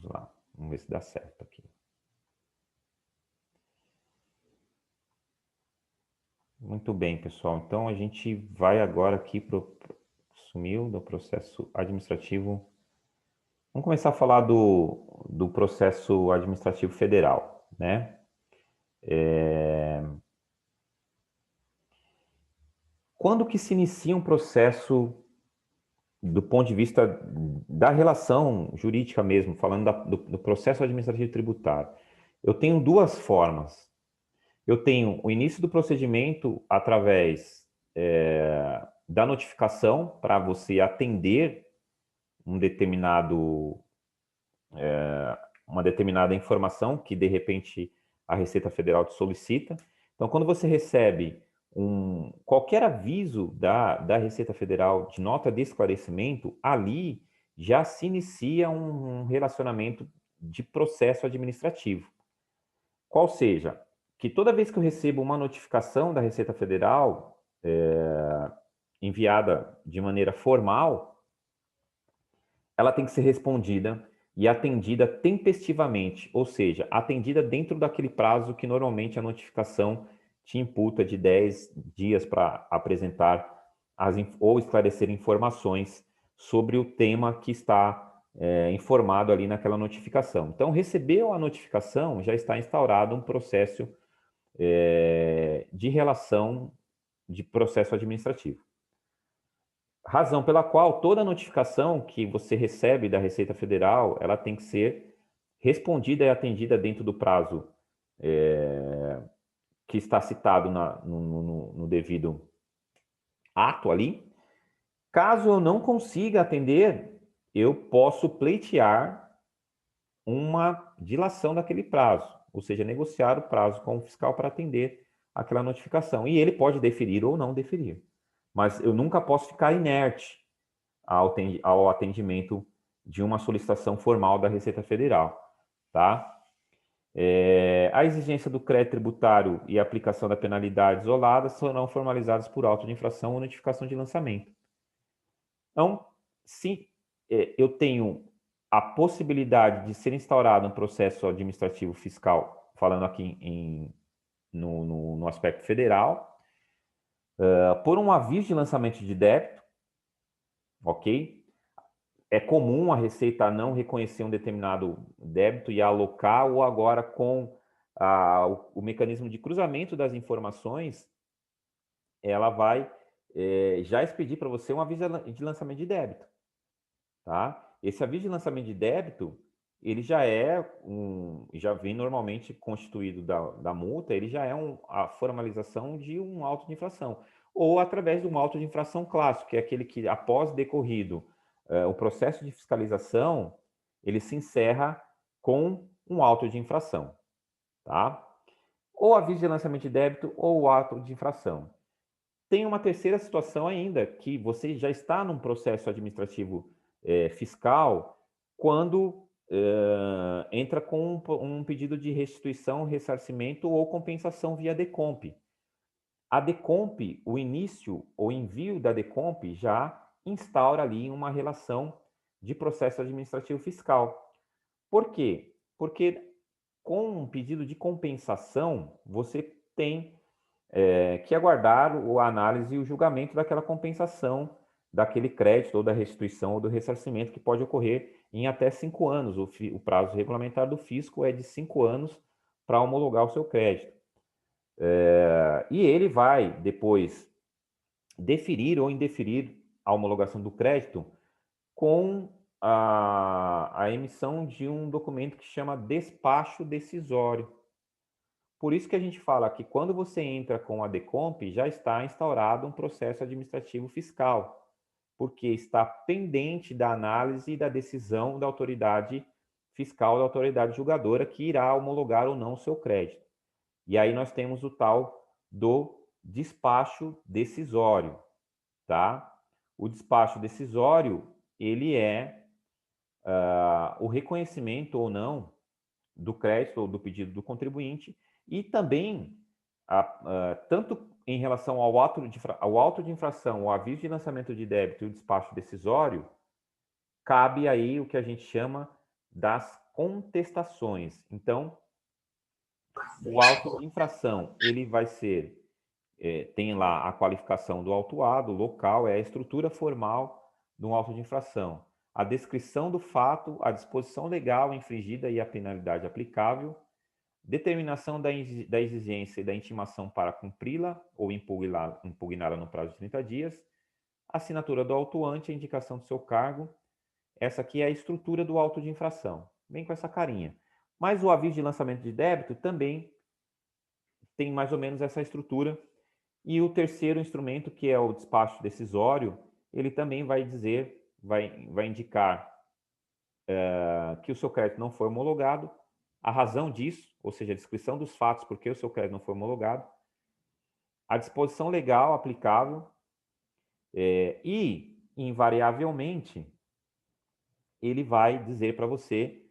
lá. Vamos ver se dá certo aqui. Muito bem, pessoal. Então, a gente vai agora aqui para o... Sumiu do processo administrativo. Vamos começar a falar do processo administrativo federal, né? Quando que se inicia um processo do ponto de vista da relação jurídica mesmo, falando do processo administrativo tributário? Eu tenho duas formas. Eu tenho o início do procedimento através da notificação para você atender um determinado, uma determinada informação que, de repente, a Receita Federal te solicita. Então, quando você recebe qualquer aviso da Receita Federal de nota de esclarecimento, ali já se inicia um relacionamento de processo administrativo. Qual seja, que toda vez que eu recebo uma notificação da Receita Federal enviada de maneira formal, ela tem que ser respondida e atendida tempestivamente, ou seja, atendida dentro daquele prazo que normalmente a notificação te imputa de 10 dias para apresentar ou esclarecer informações sobre o tema que está informado ali naquela notificação. Então, recebeu a notificação, já está instaurado um processo de relação de processo administrativo. Razão pela qual toda notificação que você recebe da Receita Federal, ela tem que ser respondida e atendida dentro do prazo que está citado no devido ato ali. Caso eu não consiga atender, eu posso pleitear uma dilação daquele prazo, ou seja, negociar o prazo com o fiscal para atender aquela notificação. E ele pode deferir ou não deferir. Mas eu nunca posso ficar inerte ao atendimento de uma solicitação formal da Receita Federal, tá? A exigência do crédito tributário e a aplicação da penalidade isolada serão formalizadas por auto de infração ou notificação de lançamento. Então, se eu tenho a possibilidade de ser instaurado um processo administrativo fiscal, falando aqui no aspecto federal, por um aviso de lançamento de débito, ok? É comum a Receita não reconhecer um determinado débito e alocar, ou agora com o mecanismo de cruzamento das informações, ela vai já expedir para você um aviso de lançamento de débito. Tá? Esse aviso de lançamento de débito, ele já vem normalmente constituído da multa, ele já é a formalização de um auto de infração, ou através de um auto de infração clássico, que é aquele que, após decorrido o processo de fiscalização, ele se encerra com um auto de infração, tá? Ou aviso de lançamento de débito ou o auto de infração. Tem uma terceira situação ainda, que você já está num processo administrativo fiscal quando entra com um pedido de restituição, ressarcimento ou compensação via DECOMP. A DECOMP, o início ou envio da DECOMP já instaura ali uma relação de processo administrativo fiscal. Por quê? Porque com um pedido de compensação, você tem que aguardar a análise e o julgamento daquela compensação, daquele crédito ou da restituição ou do ressarcimento, que pode ocorrer em até 5 anos. O prazo regulamentar do fisco é de 5 anos para homologar o seu crédito. E ele vai depois deferir ou indeferir a homologação do crédito com a emissão de um documento que chama despacho decisório. Por isso que a gente fala que quando você entra com a DECOMP, já está instaurado um processo administrativo fiscal, porque está pendente da análise e da decisão da autoridade fiscal, da autoridade julgadora, que irá homologar ou não o seu crédito. E aí nós temos o tal do despacho decisório, tá? O despacho decisório, ele é o reconhecimento ou não do crédito ou do pedido do contribuinte, e também, tanto em relação ao auto de infração, o aviso de lançamento de débito e o despacho decisório, cabe aí o que a gente chama das contestações. Então, o auto de infração, ele vai ser, tem lá a qualificação do autuado, local, é a estrutura formal de um auto de infração, a descrição do fato, a disposição legal infringida e a penalidade aplicável, determinação da exigência e da intimação para cumpri-la ou impugná-la no prazo de 30 dias, assinatura do autuante, a indicação do seu cargo. Essa aqui é a estrutura do auto de infração. Vem com essa carinha. Mas o aviso de lançamento de débito também tem mais ou menos essa estrutura. E o terceiro instrumento, que é o despacho decisório, ele também vai dizer, vai indicar que o seu crédito não foi homologado, a razão disso, ou seja, a descrição dos fatos por que o seu crédito não foi homologado, a disposição legal aplicável e, invariavelmente, ele vai dizer para você,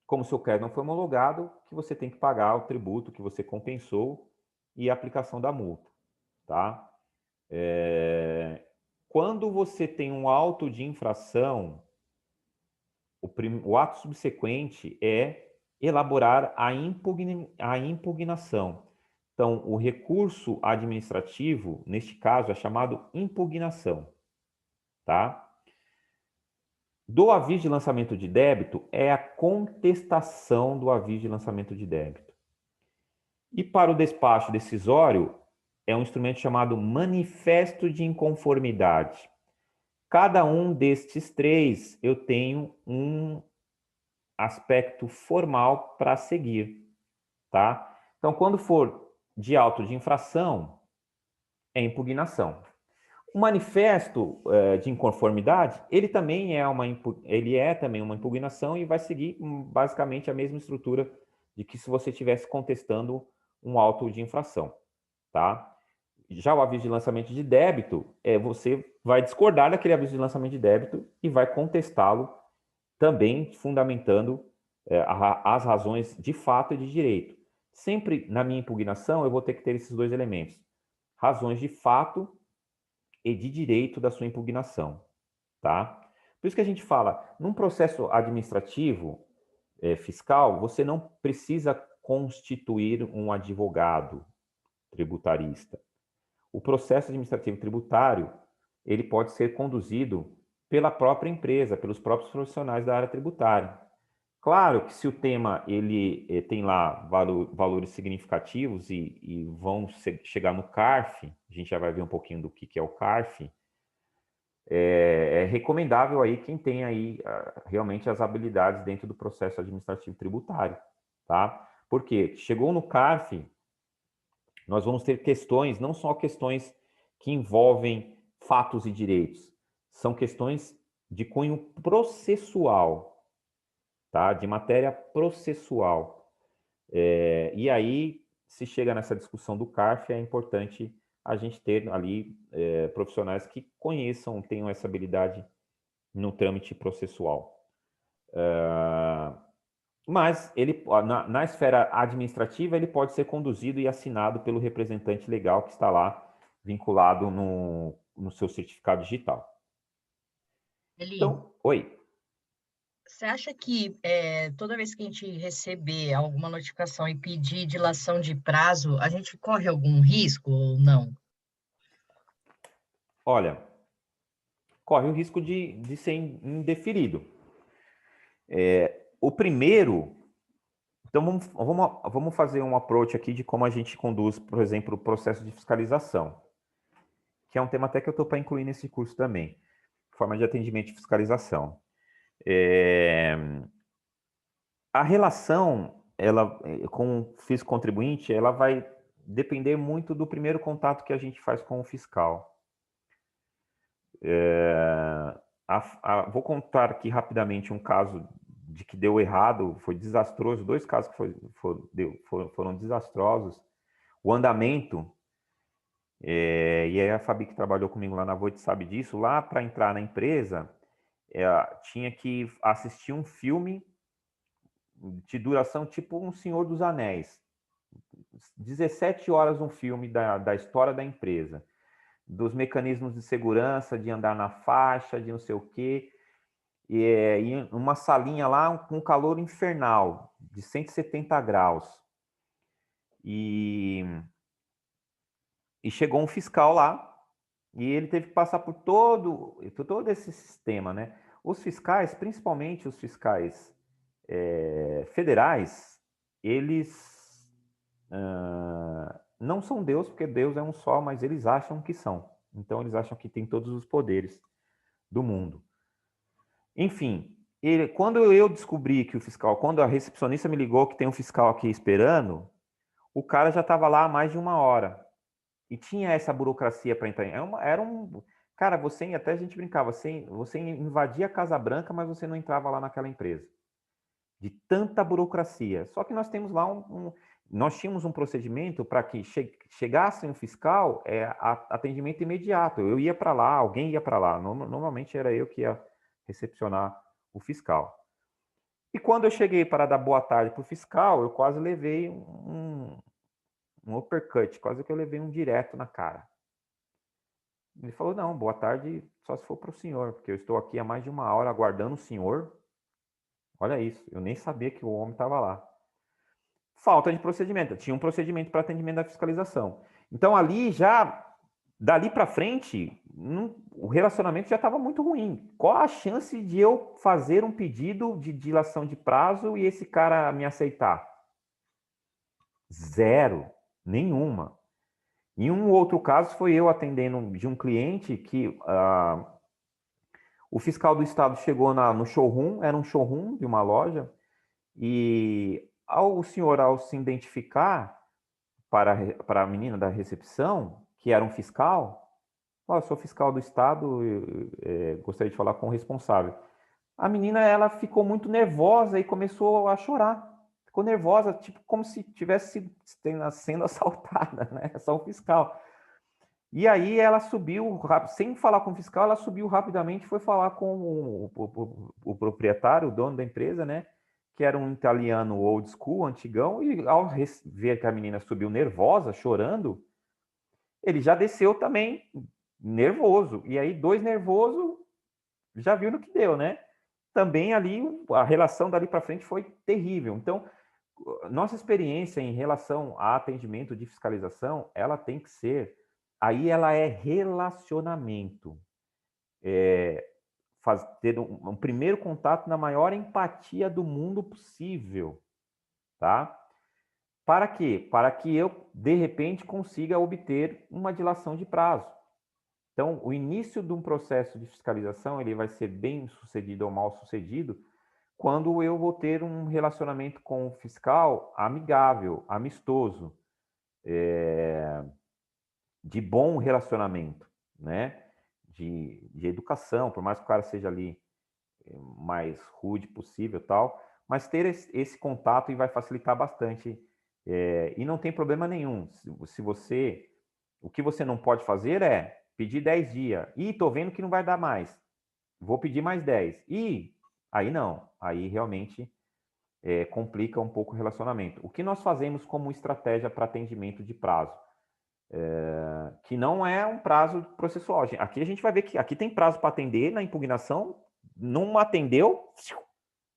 como o seu crédito não foi homologado, que você tem que pagar o tributo que você compensou e a aplicação da multa, tá? Quando você tem um auto de infração, o ato subsequente é elaborar a impugnação. Então, o recurso administrativo, neste caso, é chamado impugnação, tá? Do aviso de lançamento de débito é a contestação do aviso de lançamento de débito. E para o despacho decisório, é um instrumento chamado manifesto de inconformidade. Cada um destes três eu tenho um aspecto formal para seguir, tá? Então, quando for de auto de infração, é impugnação. O manifesto de inconformidade, ele é também uma impugnação e vai seguir basicamente a mesma estrutura de que se você estivesse contestando um auto de infração, tá? Já o aviso de lançamento de débito, você vai discordar daquele aviso de lançamento de débito e vai contestá-lo também fundamentando as razões de fato e de direito. Sempre na minha impugnação eu vou ter que ter esses dois elementos: razões de fato e de direito da sua impugnação, tá? Por isso que a gente fala, num processo administrativo fiscal, você não precisa constituir um advogado tributarista. O processo administrativo tributário, ele pode ser conduzido pela própria empresa, pelos próprios profissionais da área tributária. Claro que se o tema ele tem lá valores significativos e vão chegar no CARF, a gente já vai ver um pouquinho do que é o CARF, é recomendável aí quem tem aí realmente as habilidades dentro do processo administrativo tributário, tá? Porque chegou no CARF, nós vamos ter questões, não só questões que envolvem fatos e direitos, são questões de cunho processual, tá? De matéria processual. E aí, se chega nessa discussão do CARF, é importante a gente ter ali profissionais que conheçam, tenham essa habilidade no trâmite processual. Mas ele, na esfera administrativa, ele pode ser conduzido e assinado pelo representante legal que está lá vinculado no seu certificado digital. Eli, Então, oi. você acha que toda vez que a gente receber alguma notificação e pedir dilação de prazo, a gente corre algum risco ou não? Olha, corre o risco de ser indeferido. O primeiro, então vamos fazer um approach aqui de como a gente conduz, por exemplo, o processo de fiscalização, que é um tema até que eu estou para incluir nesse curso também, forma de atendimento de fiscalização. A relação com o fisco contribuinte, ela vai depender muito do primeiro contato que a gente faz com o fiscal. Vou contar aqui rapidamente um caso de que deu errado, foi desastroso, dois casos que foram desastrosos. O andamento, e aí a Fabi que trabalhou comigo lá na Voit sabe disso, lá para entrar na empresa, tinha que assistir um filme de duração tipo um Senhor dos Anéis. 17 horas um filme da história da empresa, dos mecanismos de segurança, de andar na faixa, de não sei o quê. em uma salinha lá com calor infernal, de 170 graus. E chegou um fiscal lá, e ele teve que passar por todo esse sistema, né? Os fiscais, principalmente os fiscais federais, eles não são Deus, porque Deus é um só, mas eles acham que são. Então, eles acham que tem todos os poderes do mundo. Enfim, quando eu descobri que o fiscal, quando a recepcionista me ligou que tem um fiscal aqui esperando, o cara já estava lá há mais de 1 hora. E tinha essa burocracia para entrar. Cara, até a gente brincava, você invadia a Casa Branca, mas você não entrava lá naquela empresa. De tanta burocracia. Só que nós temos lá nós tínhamos um procedimento para que chegasse um fiscal, atendimento imediato. Eu ia para lá, alguém ia para lá. Normalmente era eu que ia recepcionar o fiscal. E quando eu cheguei para dar boa tarde para o fiscal, eu quase levei um uppercut, quase que eu levei um direto na cara. Ele falou, não, boa tarde, só se for para o senhor, porque eu estou aqui há mais de 1 hora aguardando o senhor. Olha isso, eu nem sabia que o homem estava lá. Falta de procedimento, tinha um procedimento para atendimento da fiscalização. Então, dali para frente, o relacionamento já estava muito ruim. Qual a chance de eu fazer um pedido de dilação de prazo e esse cara me aceitar? Zero, nenhuma. Em um outro caso, foi eu atendendo de um cliente que o fiscal do estado chegou no showroom, era um showroom de uma loja, e o senhor, ao se identificar para a menina da recepção, que era um fiscal, eu sou fiscal do estado, gostaria de falar com o responsável. A menina, ela ficou muito nervosa e começou a chorar. Ficou nervosa, tipo como se tivesse sendo assaltada, né? Só um fiscal. E aí ela subiu, sem falar com o fiscal, ela subiu rapidamente e foi falar com o proprietário, o dono da empresa, né? Que era um italiano old school, antigão, e ao ver que a menina subiu nervosa, chorando, ele já desceu também nervoso. E aí, dois nervosos, já viu no que deu, né? Também ali, a relação dali para frente foi terrível. Então, nossa experiência em relação a atendimento de fiscalização, ela tem que ser... Aí ela é relacionamento. Ter um primeiro contato na maior empatia do mundo possível, tá? Para quê? Para que eu, de repente, consiga obter uma dilação de prazo. Então, o início de um processo de fiscalização, ele vai ser bem sucedido ou mal sucedido quando eu vou ter um relacionamento com o fiscal amigável, amistoso, de bom relacionamento, né? De educação, por mais que o cara seja ali mais rude possível, tal, mas ter esse contato vai facilitar bastante, e não tem problema nenhum. Se você, o que você não pode fazer é pedir 10 dias, e tô vendo que não vai dar mais, vou pedir mais 10, e aí não, aí realmente complica um pouco o relacionamento. O que nós fazemos como estratégia para atendimento de prazo? Que não é um prazo processual. Aqui a gente vai ver que aqui tem prazo para atender na impugnação, não atendeu,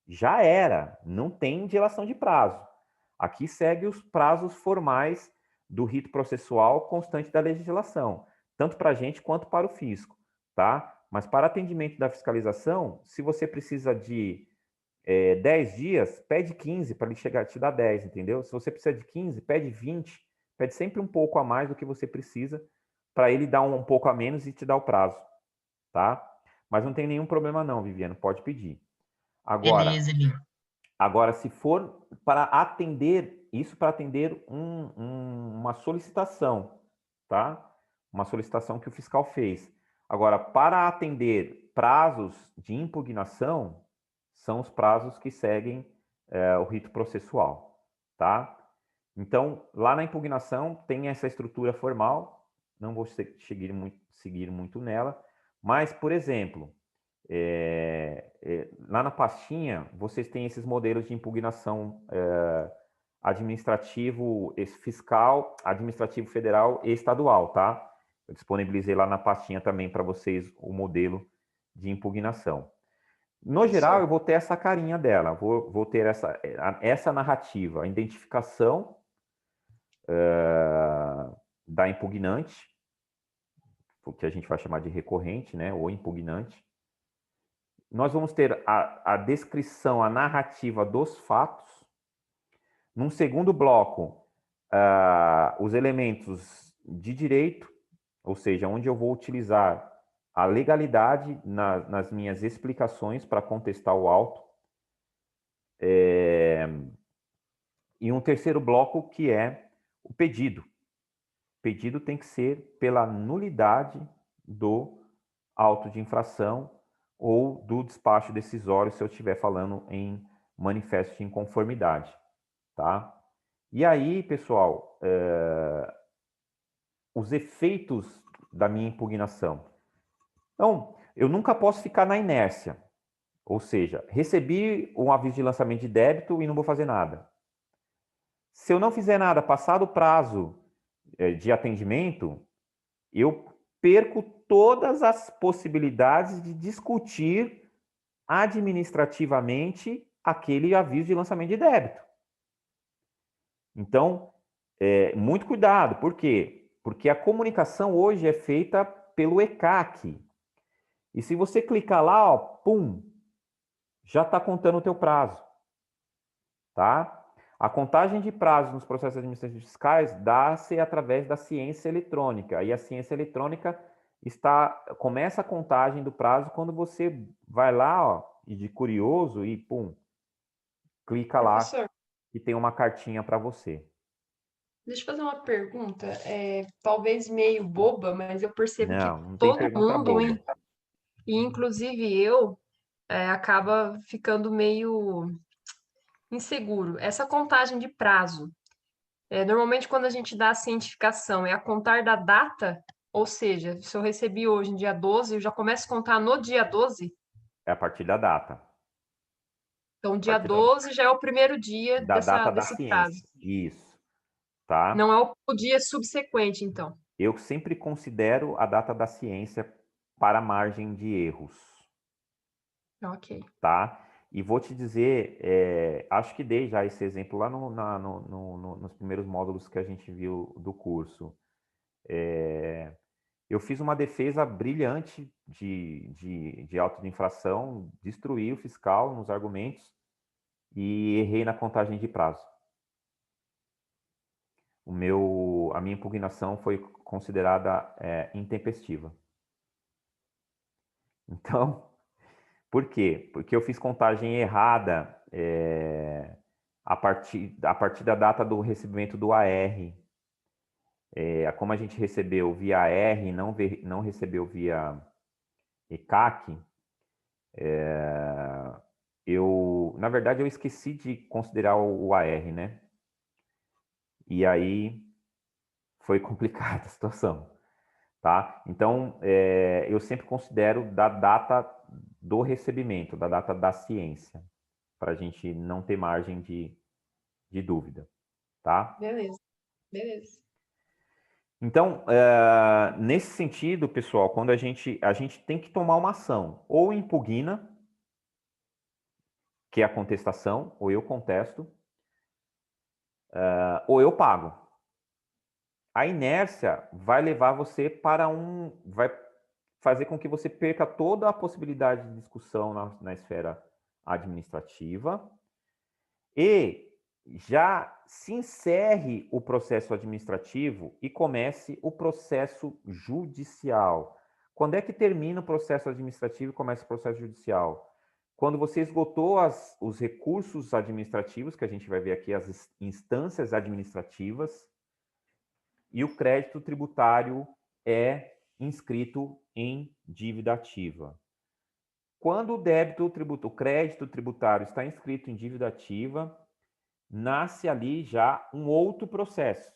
já era, não tem dilação de prazo. Aqui segue os prazos formais do rito processual constante da legislação, tanto para a gente quanto para o fisco, tá? Mas para atendimento da fiscalização, se você precisa de 10 dias, pede 15 para ele chegar te dar 10, entendeu? Se você precisa de 15, pede 20, pede sempre um pouco a mais do que você precisa para ele dar um pouco a menos e te dar o prazo, tá? Mas não tem nenhum problema não, Viviane, pode pedir. Beleza, Eli. Agora, se for para atender, isso para atender uma solicitação, tá? Uma solicitação que o fiscal fez. Agora, para atender prazos de impugnação, são os prazos que seguem o rito processual, tá? Então, lá na impugnação tem essa estrutura formal, não vou seguir muito nela, mas, por exemplo, lá na pastinha, vocês têm esses modelos de impugnação administrativo fiscal, administrativo federal e estadual, tá? Eu disponibilizei lá na pastinha também para vocês o modelo de impugnação. No geral, eu Isso. vou ter essa carinha dela, vou ter essa narrativa, a identificação da impugnante, o que a gente vai chamar de recorrente, né, ou impugnante. Nós vamos ter a descrição, a narrativa dos fatos. Num segundo bloco, os elementos de direito, ou seja, onde eu vou utilizar a legalidade nas minhas explicações para contestar o auto. E um terceiro bloco que é o pedido. O pedido tem que ser pela nulidade do auto de infração ou do despacho decisório, se eu estiver falando em manifesto de inconformidade, tá? E aí, pessoal, os efeitos da minha impugnação. Então, eu nunca posso ficar na inércia, ou seja, recebi um aviso de lançamento de débito e não vou fazer nada. Se eu não fizer nada, passado o prazo de atendimento, eu perco todas as possibilidades de discutir administrativamente aquele aviso de lançamento de débito. Então, muito cuidado. Por quê? Porque a comunicação hoje é feita pelo ECAC. E se você clicar lá, ó, pum, já está contando o teu prazo. Tá? A contagem de prazos nos processos administrativos fiscais dá-se através da ciência eletrônica. E a ciência eletrônica começa a contagem do prazo quando você vai lá, ó, e de curioso e pum, clica lá Professor, e tem uma cartinha para você. deixa eu fazer uma pergunta, talvez meio boba, mas eu percebo que Não tem todo pergunta mundo, boba. e inclusive eu, acaba ficando meio inseguro. Essa contagem de prazo, normalmente quando a gente dá a cientificação, é a contar da data, ou seja, se eu recebi hoje, no dia 12, eu já começo a contar no dia 12. É a partir da data. Então, A dia partir 12 já é o primeiro dia da data da desse prazo. ciência. Isso, tá? Não é o dia subsequente, então. Eu sempre considero a data da ciência para margem de erros. Ok. Tá? E vou te dizer, acho que dei já esse exemplo lá nos primeiros módulos que a gente viu do curso. Eu fiz uma defesa brilhante de auto de infração, destruí o fiscal nos argumentos e errei na contagem de prazo. A minha impugnação foi considerada intempestiva. Então, por quê? Porque eu fiz contagem errada a partir da data do recebimento do AR. Como a gente recebeu via AR e não recebeu via ECAC, na verdade, eu esqueci de considerar o AR, né? E aí foi complicada a situação, tá? Então, eu sempre considero da data do recebimento, da data da ciência, para a gente não ter margem de dúvida, tá? Beleza, beleza. Então, nesse sentido, pessoal, quando a gente tem que tomar uma ação, ou impugna, que é a contestação, ou eu contesto, ou eu pago. A inércia vai levar você vai fazer com que você perca toda a possibilidade de discussão na esfera administrativa e já se encerre o processo administrativo e comece o processo judicial. Quando é que termina o processo administrativo e começa o processo judicial? Quando você esgotou os recursos administrativos, que a gente vai ver aqui as instâncias administrativas, e o crédito tributário é inscrito em dívida ativa. Quando o crédito tributário está inscrito em dívida ativa, nasce ali já um outro processo,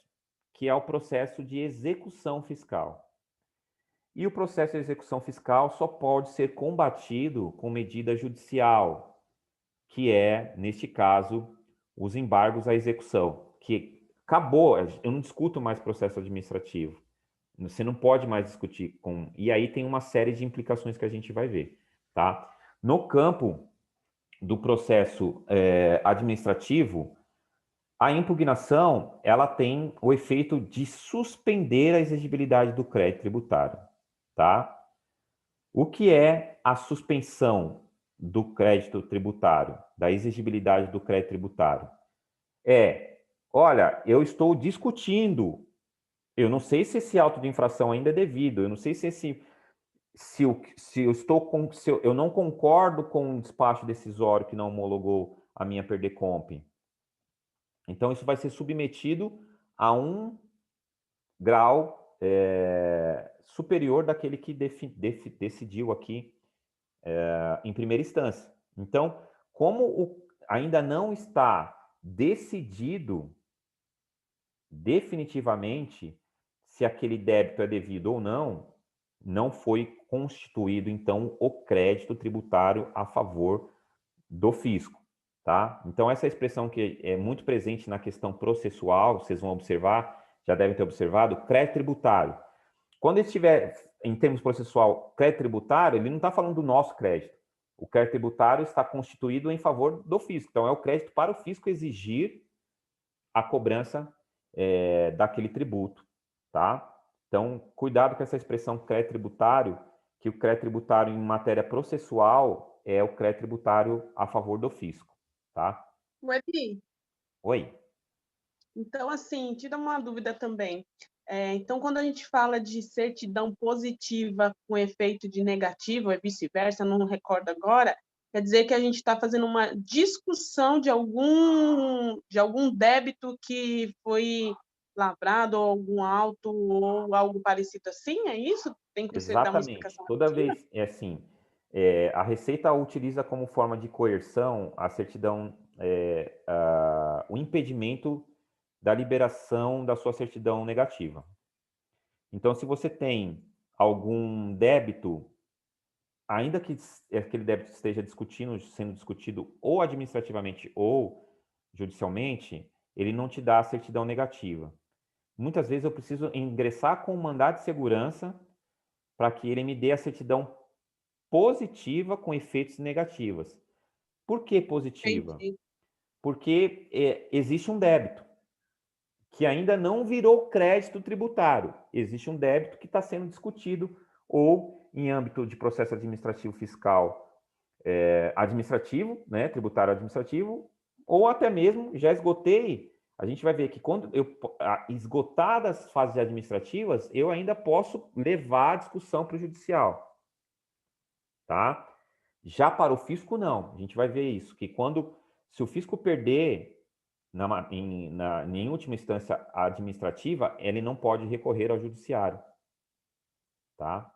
que é o processo de execução fiscal. E o processo de execução fiscal só pode ser combatido com medida judicial, que é, neste caso, os embargos à execução, que acabou, eu não discuto mais processo administrativo. Você não pode mais discutir com... E aí tem uma série de implicações que a gente vai ver, tá? No campo do processo administrativo, a impugnação, ela tem o efeito de suspender a exigibilidade do crédito tributário, tá? O que é a suspensão do crédito tributário, da exigibilidade do crédito tributário? Olha, eu estou discutindo, eu não sei se esse auto de infração ainda é devido, eu não sei se eu não concordo com o despacho decisório que não homologou a minha Perdecomp. Então, isso vai ser submetido a um grau superior daquele que decidiu aqui em primeira instância. Então, como ainda não está decidido definitivamente se aquele débito é devido ou não, não foi constituído, então, o crédito tributário a favor do fisco, tá? Então, essa expressão que é muito presente na questão processual, vocês vão observar, já devem ter observado, crédito tributário. Quando ele estiver, em termos processual, crédito tributário, ele não está falando do nosso crédito. O crédito tributário está constituído em favor do fisco. Então, é o crédito para o fisco exigir a cobrança daquele tributo, tá? Então, cuidado com essa expressão crédito tributário, que o crédito tributário em matéria processual é o crédito tributário a favor do fisco, tá? Eli, Oi. então, assim, tira uma dúvida também. Então, quando a gente fala de certidão positiva com efeito de negativo, é vice-versa, não recordo agora, quer dizer que a gente está fazendo uma discussão de algum débito que foi lavrado, ou algum auto, ou algo parecido assim, é isso? Tem que você dar uma Exatamente. explicação Toda rapidinho? vez, assim, a Receita utiliza como forma de coerção a certidão, o impedimento da liberação da sua certidão negativa. Então, se você tem algum débito, ainda que aquele débito esteja sendo discutido ou administrativamente ou judicialmente, ele não te dá a certidão negativa. Muitas vezes eu preciso ingressar com um mandado de segurança para que ele me dê a certidão positiva com efeitos negativos. Por que positiva? Entendi. Porque existe um débito que ainda não virou crédito tributário. Existe um débito que está sendo discutido ou em âmbito de processo administrativo fiscal administrativo, né, tributário administrativo, ou até mesmo já esgotei. A gente vai ver que quando esgotadas as fases administrativas, eu ainda posso levar a discussão para o judicial, tá? Já para o fisco, não. A gente vai ver isso, que se o fisco perder em última instância administrativa, ele não pode recorrer ao judiciário, tá?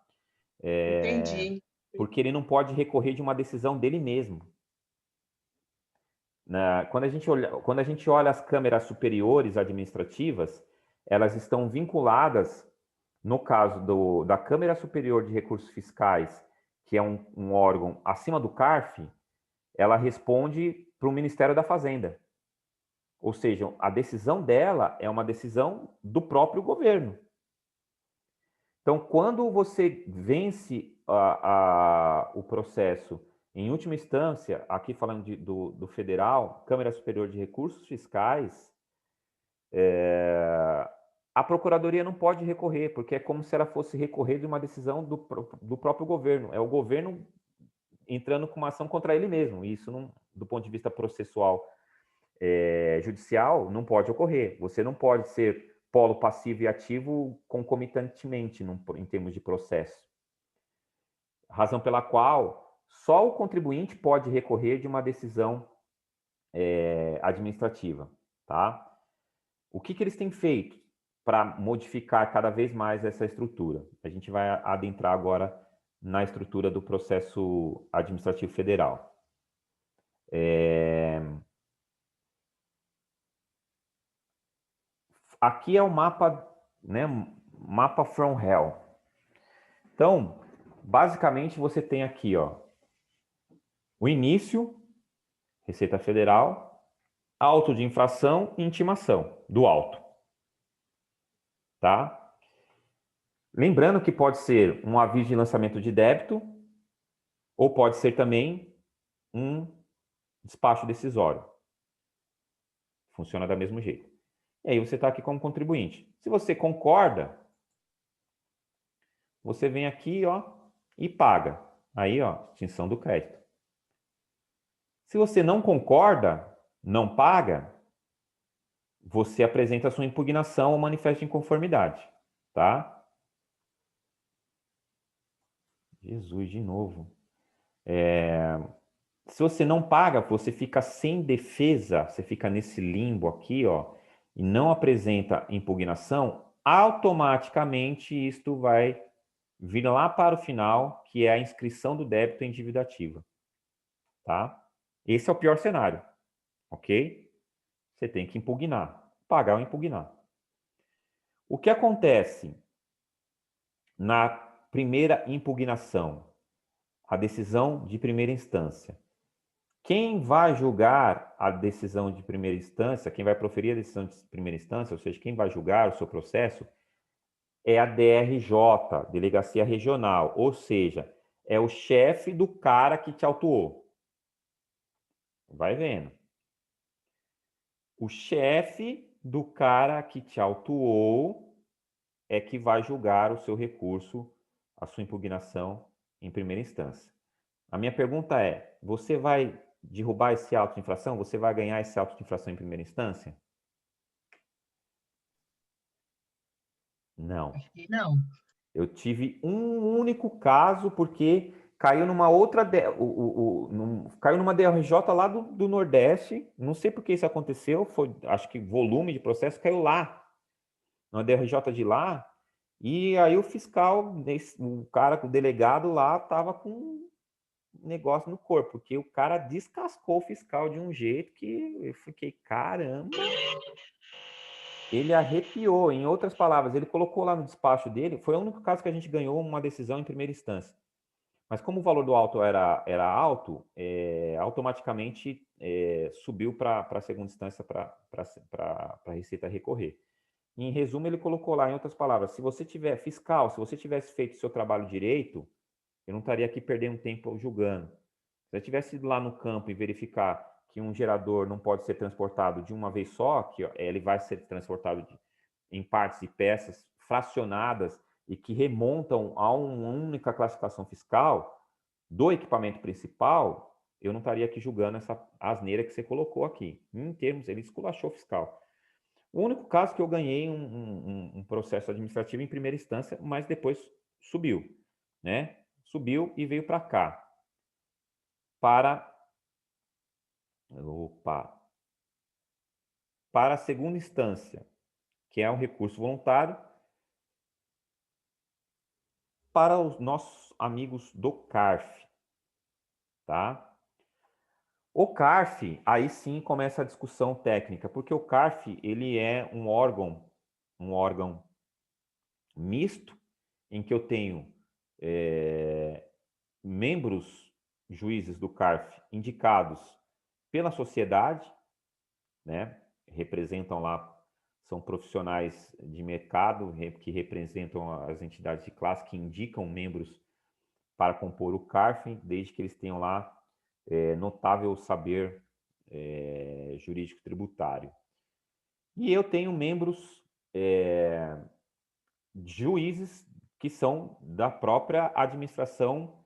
Entendi. Porque ele não pode recorrer de uma decisão dele mesmo. Quando a gente olha as câmeras superiores administrativas, elas estão vinculadas, no caso da Câmara Superior de Recursos Fiscais, que é um órgão acima do CARF, ela responde para o Ministério da Fazenda. Ou seja, a decisão dela é uma decisão do próprio governo. Então, quando você vence o processo, em última instância, aqui falando do federal, Câmara Superior de Recursos Fiscais, a Procuradoria não pode recorrer, porque é como se ela fosse recorrer de uma decisão do próprio governo. É o governo entrando com uma ação contra ele mesmo. E isso, do ponto de vista processual judicial, não pode ocorrer. Você não pode ser polo passivo e ativo concomitantemente em termos de processo. Razão pela qual só o contribuinte pode recorrer de uma decisão administrativa, tá? O que eles têm feito para modificar cada vez mais essa estrutura? A gente vai adentrar agora na estrutura do processo administrativo federal. Aqui é o mapa, né? Mapa from hell. Então, basicamente você tem aqui, ó, o início, Receita Federal, auto de infração e intimação do auto, tá? Lembrando que pode ser um aviso de lançamento de débito Ou pode ser também um despacho decisório. Funciona do mesmo jeito. E aí você está aqui como contribuinte. Se você concorda, você vem aqui, ó, e paga. Aí, ó, extinção do crédito. Se você não concorda, não paga, você apresenta a sua impugnação ou manifesto de inconformidade, tá? Jesus, de novo. Se você não paga, você fica sem defesa, você fica nesse limbo aqui, ó, e não apresenta impugnação, automaticamente isto vai vir lá para o final, que é a inscrição do débito em dívida ativa, tá? Esse é o pior cenário, ok? Você tem que impugnar, pagar ou impugnar. O que acontece na primeira impugnação? A decisão de primeira instância. Quem vai julgar a decisão de primeira instância, quem vai proferir a decisão de primeira instância, ou seja, quem vai julgar o seu processo, é a DRJ, Delegacia Regional, ou seja, é o chefe do cara que te autuou. Vai vendo. O chefe do cara que te autuou é que vai julgar o seu recurso, a sua impugnação em primeira instância. A minha pergunta é, você vai derrubar esse auto de infração? Você vai ganhar esse auto de infração em primeira instância? Não. Acho que não. Eu tive um único caso porque caiu numa outra caiu numa DRJ lá do Nordeste. Não sei por que isso aconteceu. Foi, acho que volume de processo caiu lá, na DRJ de lá. E aí o fiscal, o cara, o delegado lá, tava com um negócio no corpo, porque o cara descascou o fiscal de um jeito que eu fiquei, caramba. Ele arrepiou, em outras palavras, ele colocou lá no despacho dele, foi o único caso que a gente ganhou uma decisão em primeira instância. Mas como o valor do auto era alto, automaticamente subiu para a segunda instância para a Receita recorrer. Em resumo, ele colocou lá, em outras palavras, se você tiver fiscal, se você tivesse feito o seu trabalho direito, eu não estaria aqui perdendo tempo julgando. Se eu tivesse ido lá no campo e verificar que um gerador não pode ser transportado de uma vez só, que ele vai ser transportado em partes e peças fracionadas e que remontam a uma única classificação fiscal do equipamento principal, eu não estaria aqui julgando essa asneira que você colocou aqui. Em termos, ele esculachou o fiscal. O único caso que eu ganhei um processo administrativo em primeira instância, mas depois subiu, né? Subiu e veio para cá. Para a segunda instância, que é um recurso voluntário, para os nossos amigos do CARF, tá? O CARF, aí sim começa a discussão técnica, porque o CARF, ele é um órgão misto, em que eu tenho membros juízes do CARF indicados pela sociedade, né? Representam lá, são profissionais de mercado que representam as entidades de classe que indicam membros para compor o CARF, desde que eles tenham lá notável saber jurídico tributário. E eu tenho membros juízes que são da própria administração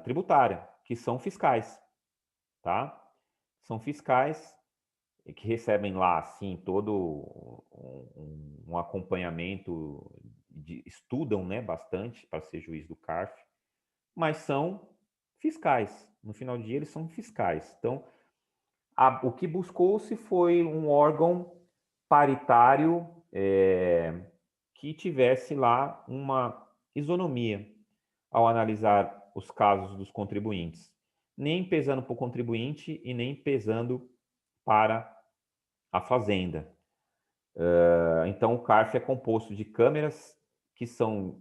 tributária, que são fiscais, tá? São fiscais que recebem lá, assim, todo um acompanhamento, estudam, né, bastante para ser juiz do CARF, mas são fiscais. No final do dia, eles são fiscais. Então, o que buscou-se foi um órgão paritário que tivesse lá uma isonomia ao analisar os casos dos contribuintes, nem pesando para o contribuinte e nem pesando para a fazenda. Então, o CARF é composto de câmeras que são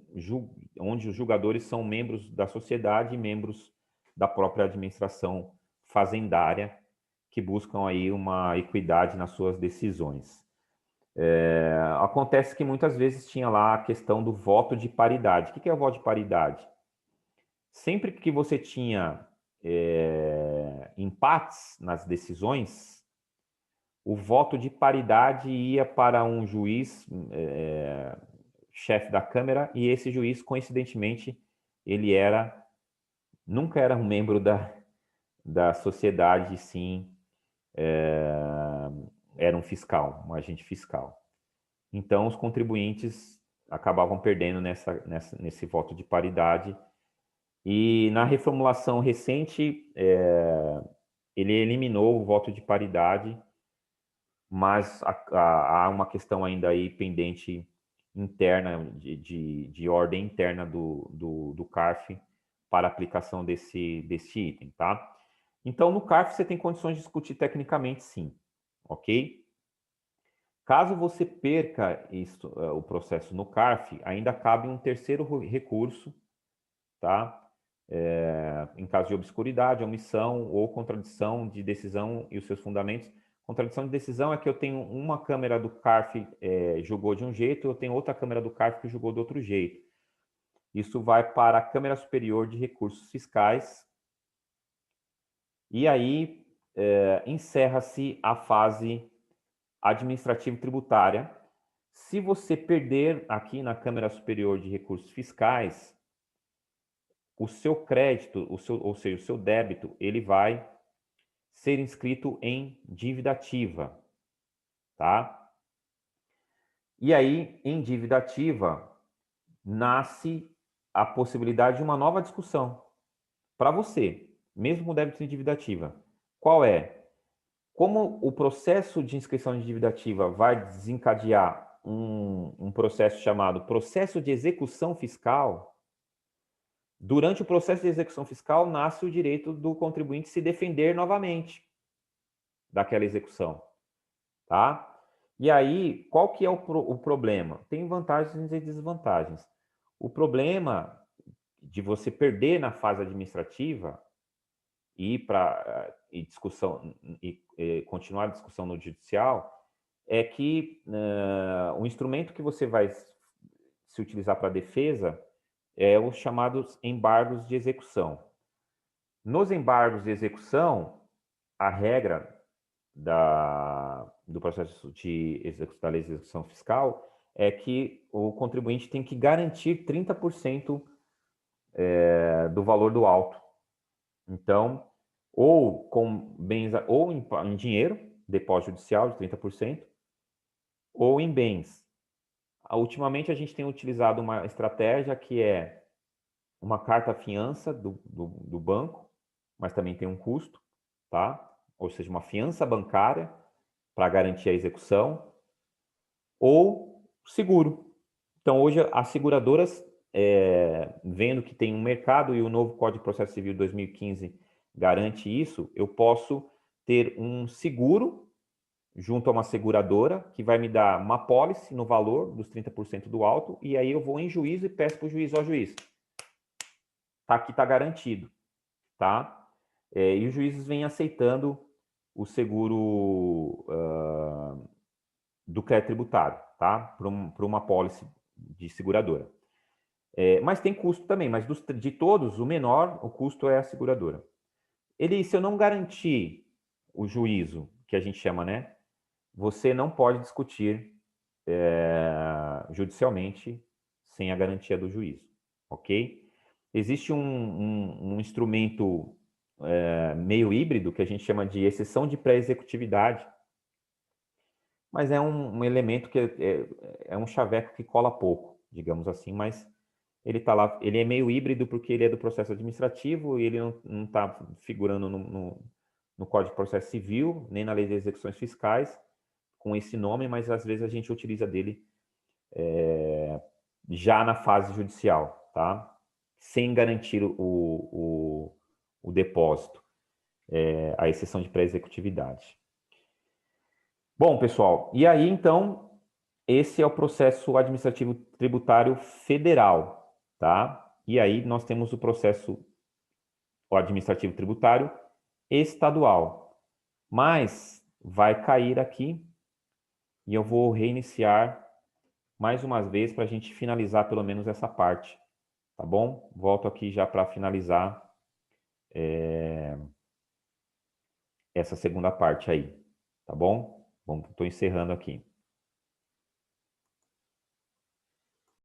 onde os julgadores são membros da sociedade e membros da própria administração fazendária que buscam aí uma equidade nas suas decisões. Acontece que muitas vezes tinha lá a questão do voto de paridade. O que é o voto de paridade? sempre que você tinha empates nas decisões, o voto de paridade ia para um juiz chefe da Câmara, e esse juiz, coincidentemente, ele nunca era um membro da sociedade, sim, era um fiscal, um agente fiscal. Então, os contribuintes acabavam perdendo nesse voto de paridade. E na reformulação recente, ele eliminou o voto de paridade, mas há uma questão ainda aí pendente interna, de ordem interna do CARF para aplicação desse item, tá? Então, no CARF você tem condições de discutir tecnicamente, sim, ok? Caso você perca o processo no CARF, ainda cabe um terceiro recurso, tá? Em caso de obscuridade, omissão ou contradição de decisão e os seus fundamentos. Contradição de decisão é que eu tenho uma câmara do CARF julgou de um jeito, eu tenho outra câmara do CARF que julgou de outro jeito. Isso vai para a Câmara Superior de Recursos Fiscais. E aí encerra-se a fase administrativo-tributária. Se você perder aqui na Câmara Superior de Recursos Fiscais, o seu crédito, ou seja, o seu débito, ele vai ser inscrito em dívida ativa, tá? E aí, em dívida ativa, nasce a possibilidade de uma nova discussão para você, mesmo com débito em dívida ativa. Qual é? Como o processo de inscrição de dívida ativa vai desencadear um processo chamado processo de execução fiscal, durante o processo de execução fiscal nasce o direito do contribuinte se defender novamente daquela execução, tá? E aí, qual que é o problema? Tem vantagens e desvantagens. O problema de você perder na fase administrativa e discussão e continuar a discussão no judicial é que o instrumento que você vai se utilizar para a defesa é os chamados embargos de execução. Nos embargos de execução, a regra do processo da lei de execução fiscal é que o contribuinte tem que garantir 30% do valor do auto. Então, ou com bens, ou em dinheiro, depósito judicial de 30%, ou em bens. Ultimamente, a gente tem utilizado uma estratégia que é uma carta-fiança do banco, mas também tem um custo, tá? Ou seja, uma fiança bancária para garantir a execução, ou seguro. Então, hoje, as seguradoras, vendo que tem um mercado e o novo Código de Processo Civil 2015 garante isso, eu posso ter um seguro junto a uma seguradora que vai me dar uma apólice no valor dos 30% do auto, e aí eu vou em juízo e peço para o juiz, juiz, aqui está garantido, tá? E os juízes vêm aceitando o seguro do crédito tributário, tá? Para uma apólice de seguradora. Mas tem custo também, mas de todos, o menor, o custo é a seguradora. Se eu não garantir o juízo, que a gente chama, né? Você não pode discutir judicialmente sem a garantia do juízo, ok? Existe um instrumento meio híbrido que a gente chama de exceção de pré-executividade, mas é um elemento que é um chaveco que cola pouco, digamos assim, mas ele está lá, ele é meio híbrido porque ele é do processo administrativo e ele não está figurando no Código de Processo Civil, nem na Lei de Execuções Fiscais, com esse nome, mas às vezes a gente utiliza dele já na fase judicial, tá? Sem garantir o depósito, a exceção de pré-executividade. Bom, pessoal, e aí, então, esse é o processo administrativo tributário federal, tá? E aí nós temos o processo administrativo tributário estadual. Mas vai cair aqui e eu vou reiniciar mais uma vez para a gente finalizar pelo menos essa parte tá bom? Volto aqui já para finalizar essa segunda parte aí, tá bom? Estou encerrando aqui.